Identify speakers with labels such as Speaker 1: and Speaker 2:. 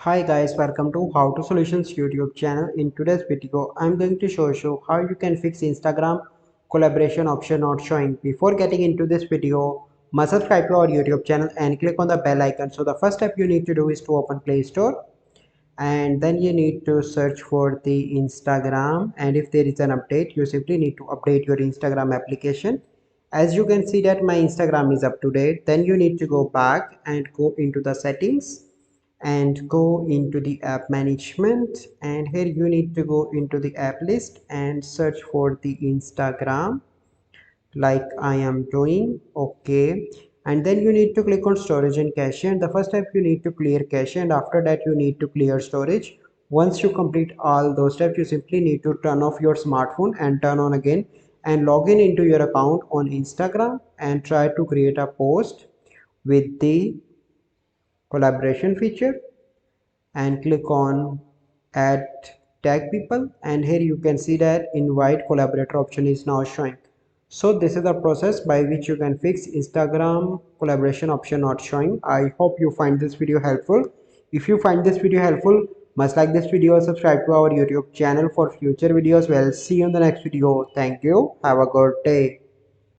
Speaker 1: Hi guys, welcome to How to Solutions YouTube channel. In today's video, I'm going to show you how you can fix Instagram collaboration option not showing. Before getting into this video, must subscribe to our YouTube channel and click on the bell icon. So the first step you need to do is to open Play Store and then you need to search for the Instagram, and if there is an update, you simply need to update your Instagram application. As you can see that my Instagram is up to date, then you need to go back and go into the settings and go into the app management, and here you need to go into the app list and search for the Instagram like I am doing. Okay, and then you need to click on storage and cache, and the first step you need to clear cache, and after that you need to clear storage. Once you complete all those steps, you simply need to turn off your smartphone and turn on again and log in into your account on Instagram and try to create a post with the collaboration feature and click on add tag people, and here you can see that invite collaborator option is now showing. So this is the process by which you can fix Instagram collaboration option not showing. I hope you find this video helpful. If you find this video helpful, must like this video, subscribe to our YouTube channel for future videos. Well, see you in the next video. Thank you, have a good day.